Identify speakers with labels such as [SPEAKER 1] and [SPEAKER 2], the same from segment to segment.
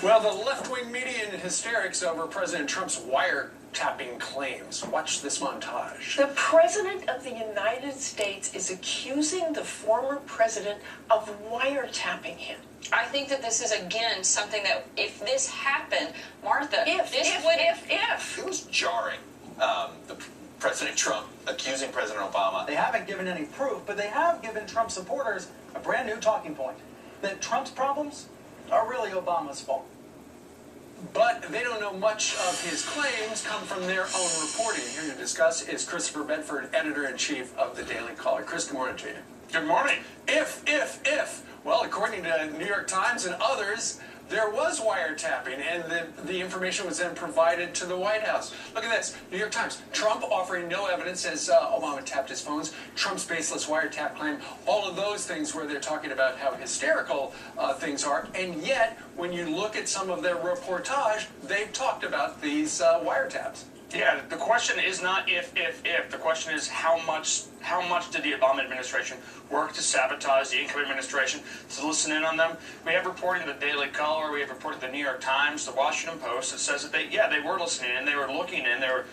[SPEAKER 1] Well, the left-wing media in hysterics over President Trump's wiretapping claims. Watch this montage.
[SPEAKER 2] The President of the United States is accusing the former president of wiretapping him.
[SPEAKER 3] I think that this is, again, something that if this happened, Martha,
[SPEAKER 2] If.
[SPEAKER 4] It was jarring. President Trump accusing President Obama.
[SPEAKER 5] They haven't given any proof, but they have given Trump supporters a brand new talking point. That Trump's problems are really Obama's fault.
[SPEAKER 1] But they don't know much of his claims come from their own reporting. Here to discuss is Christopher Bedford, editor-in-chief of the Daily Caller. Chris, good morning to you.
[SPEAKER 4] Good morning.
[SPEAKER 1] If. Well, according to New York Times and others, there was wiretapping, and the information was then provided to the White House. Look at this. New York Times. Trump offering no evidence as Obama tapped his phones. Trump's baseless wiretap claim. All of those things where they're talking about how hysterical things are. And yet, when you look at some of their reportage, they've talked about these wiretaps.
[SPEAKER 6] Yeah, the question is not if. The question is how much did the Obama administration work to sabotage the incoming administration, to listen in on them? We have reporting in the Daily Caller, we have reported in the New York Times, the Washington Post, that says that they were listening in, they were looking in, they were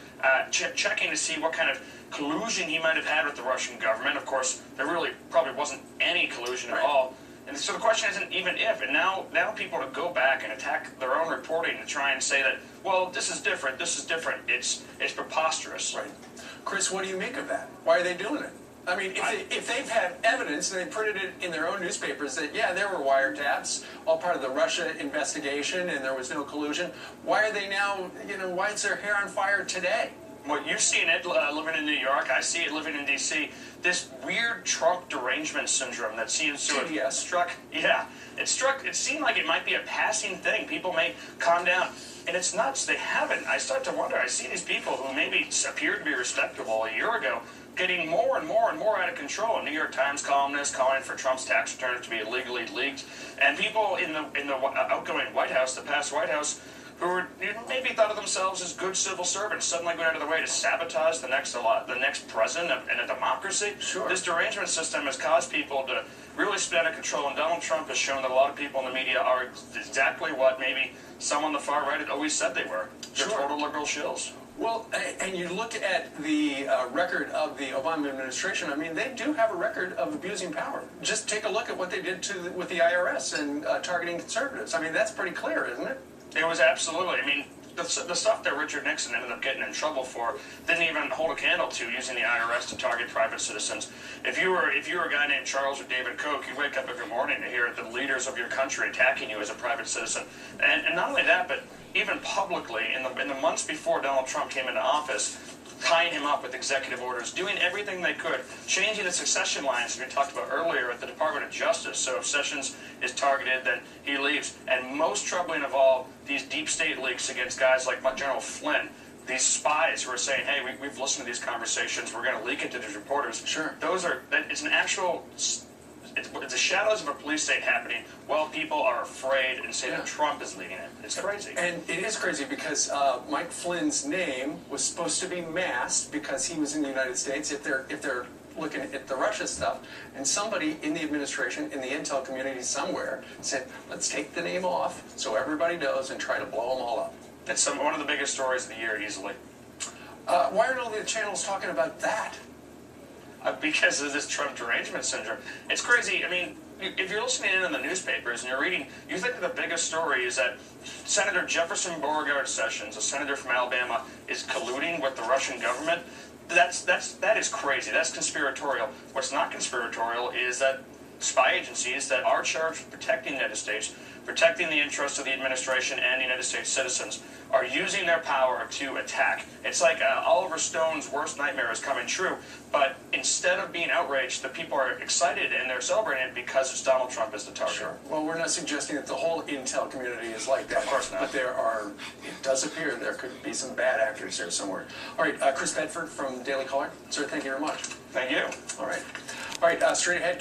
[SPEAKER 6] checking to see what kind of collusion he might have had with the Russian government. Of course, there really probably wasn't any collusion at all. And so the question isn't even if, and now people to go back and attack their own reporting to try and say that, well, this is different, it's preposterous.
[SPEAKER 1] Right. Chris, what do you make of that? Why are they doing it? I mean, if they've had evidence and they printed it in their own newspapers that, yeah, there were wiretaps, all part of the Russia investigation, and there was no collusion, why are they now, why is their hair on fire today?
[SPEAKER 6] Well, you've seen it living in New York. I see it living in D.C. This weird Trump derangement syndrome that seems to have struck. Yeah, it seemed like it might be a passing thing. People may calm down. And it's nuts. They haven't. I start to wonder. I see these people who maybe appeared to be respectable a year ago getting more and more and more out of control. A New York Times columnist calling for Trump's tax returns to be illegally leaked. And people in the outgoing White House, the past White House, who maybe thought of themselves as good civil servants, suddenly went out of their way to sabotage the next president in a democracy.
[SPEAKER 1] Sure.
[SPEAKER 6] This derangement system has caused people to really spin out of control, and Donald Trump has shown that a lot of people in the media are exactly what maybe some on the far right had always said they were. They're total liberal shills.
[SPEAKER 1] Well, and you look at the record of the Obama administration, I mean, they do have a record of abusing power. Just take a look at what they did with the IRS and targeting conservatives. I mean, that's pretty clear, isn't it?
[SPEAKER 6] It was absolutely. I mean, the stuff that Richard Nixon ended up getting in trouble for didn't even hold a candle to using the IRS to target private citizens. If you were a guy named Charles or David Koch, you wake up every morning to hear the leaders of your country attacking you as a private citizen. And not only that, but even publicly, in the months before Donald Trump came into office, tying him up with executive orders, doing everything they could, changing the succession lines that we talked about earlier at the Department of Justice. So if Sessions is targeted, then he leaves. And most troubling of all, these deep state leaks against guys like General Flynn, these spies who are saying, hey, we've listened to these conversations, we're going to leak it to these reporters.
[SPEAKER 1] Sure.
[SPEAKER 6] It's an actual... It's the shadows of a police state happening while people are afraid and say that Trump is leading it. It's crazy.
[SPEAKER 1] And it is crazy because Mike Flynn's name was supposed to be masked because he was in the United States. If they're looking at the Russia stuff, and somebody in the administration, in the intel community somewhere, said, let's take the name off so everybody knows and try to blow them all up.
[SPEAKER 6] It's one of the biggest stories of the year, easily.
[SPEAKER 1] Why aren't all the channels talking about that?
[SPEAKER 6] Because of this Trump derangement syndrome. It's crazy. I mean, if you're listening in on the newspapers and you're reading, you think that the biggest story is that Senator Jefferson Beauregard Sessions, a senator from Alabama, is colluding with the Russian government. That is crazy. That's conspiratorial. What's not conspiratorial is that spy agencies that are charged with protecting the United States, protecting the interests of the administration and United States citizens, are using their power to attack. It's like Oliver Stone's worst nightmare is coming true, but instead of being outraged, the people are excited and they're celebrating it because it's Donald Trump as the target.
[SPEAKER 1] Sure. Well, we're not suggesting that the whole intel community is like that.
[SPEAKER 6] Of course not.
[SPEAKER 1] But it does appear there could be some bad actors there somewhere. All right, Chris Bedford from Daily Caller. Sir, thank you very much.
[SPEAKER 6] Thank you.
[SPEAKER 1] All right, straight ahead.